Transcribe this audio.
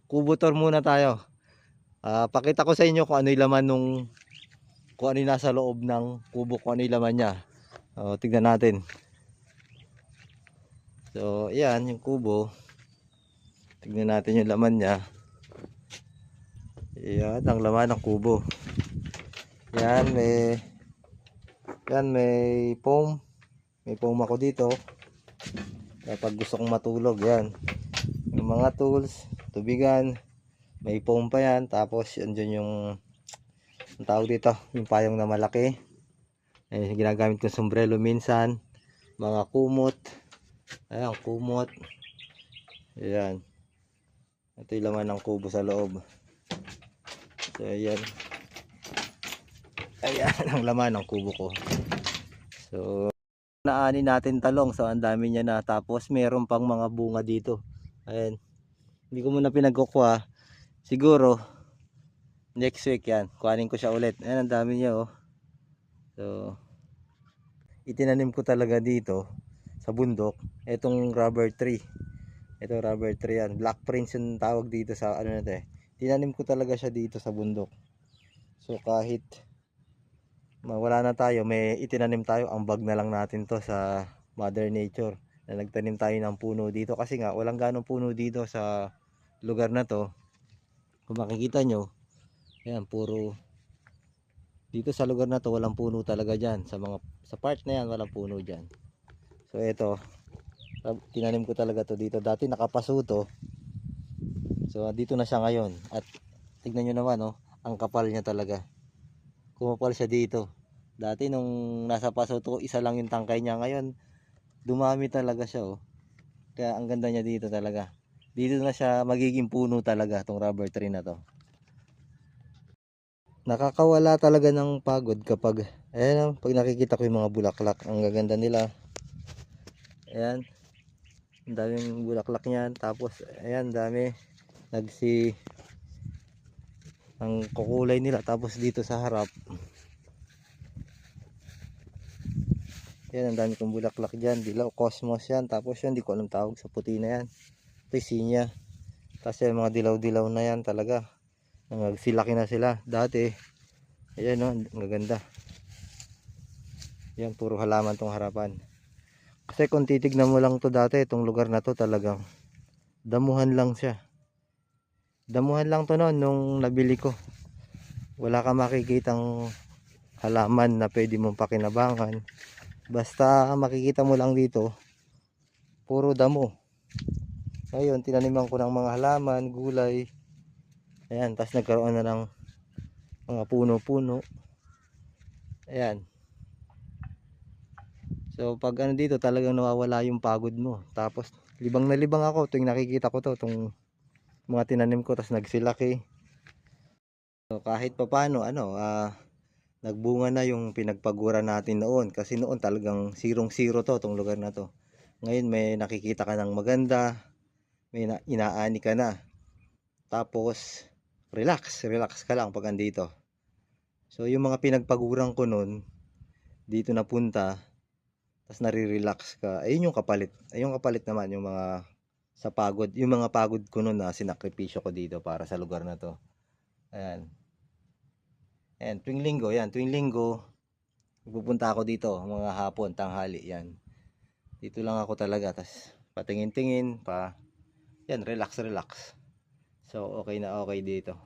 kubo tour muna tayo. Pakita ko sa inyo kung ano yung laman kung ano yung nasa loob ng kubo, kung ano yung laman niya. Tignan natin. So, yan yung kubo. Tignan natin yung laman niya. Yan ang laman ng kubo. Yan may foam. May foam ako dito. Kapag gusto kong matulog, yan. Yung mga tools, tubigan, may foam pa yan. Tapos andyan yung ang tawag dito, yung payong na malaki. Ginagamit kong sombrero minsan. Mga kumot. Ayan, kumot. Ayan. Ito yung laman ng kubo sa loob. So, ayan. Ayan ang laman ng kubo ko. So, naani natin talong. So, ang dami niya na. Tapos, meron pang mga bunga dito. Ayan. Hindi ko muna pinagkukuha. Siguro, next week yan. Kuhanin ko siya ulit. Ayan, ang dami niya, oh. So, itinanim ko talaga dito sa bundok. Itong rubber tree. Ito rubber tree yan. Black prince yung tawag dito sa ano natin. Tinanim ko talaga siya dito sa bundok. So, kahit mawala na tayo, may itinanim tayo, ambag na lang natin to sa Mother Nature na nagtanim tayo ng puno dito kasi nga walang ganong puno dito sa lugar na to. Kung makikita nyo, ayan, puro dito sa lugar na to walang puno talaga dyan, sa part na yan walang puno dyan. So ito, tinanim ko talaga to dito, dati nakapaso to. So dito na siya ngayon at tignan nyo naman, oh, ang kapal niya talaga, kumapal siya dito. Dati nung nasa paso to, isa lang yung tangkay niya. Ngayon, dumami talaga siya, oh. Kaya ang ganda niya dito talaga. Dito na siya magiging puno talaga, tong rubber tree na to. Nakakawala talaga ng pagod kapag, ayan, pag nakikita ko yung mga bulaklak. Ang gaganda nila. Ayan. Ang daming bulaklak niyan. Tapos, ayan, dami. Ang kukulay nila. Tapos dito sa harap, yan, ang dami kong bulaklak dyan. Dilaw, cosmos yan. Tapos yun, di ko alam tawag sa puti na yan. Pisinya. Kasi mga dilaw-dilaw na yan talaga. Nagsilaki na sila. Dati, ayan, no, ang gaganda. Yan, puro halaman tong harapan. Kasi kung titignan mo lang to dati, itong lugar na to talagang damuhan lang siya. Damuhan lang to noon nung nabili ko. Wala ka makikitang halaman na pwede mong pakinabangan. Basta makikita mo lang dito, puro damo. Ngayon, tinaniman ko ng mga halaman, gulay. Ayan, tapos nagkaroon na ng mga puno-puno. Ayan. So, pag ano dito, talagang nawawala yung pagod mo. Tapos, libang na libang ako tuwing nakikita ko to, itong mga tinanim ko, tapos nagsilaki. So, kahit papano, nagbunga na yung pinagpagura natin noon. Kasi noon talagang zero to, itong lugar na to. Ngayon, may nakikita ka ng maganda. May inaani ka na. Tapos, relax ka lang pag andito. So, yung mga pinagpaguran ko noon, dito napunta, tapos nare-relax ka. Ayun yung kapalit. Ayun yung kapalit naman yung mga sa pagod. Yung mga pagod ko noon na sinakripisyo ko dito para sa lugar na to. Ayan. Ayan, tuwing linggo, pupunta ako dito, mga hapon, tanghali, yan. Dito lang ako talaga, tas patingin-tingin, yan, relax. So, okay na okay dito.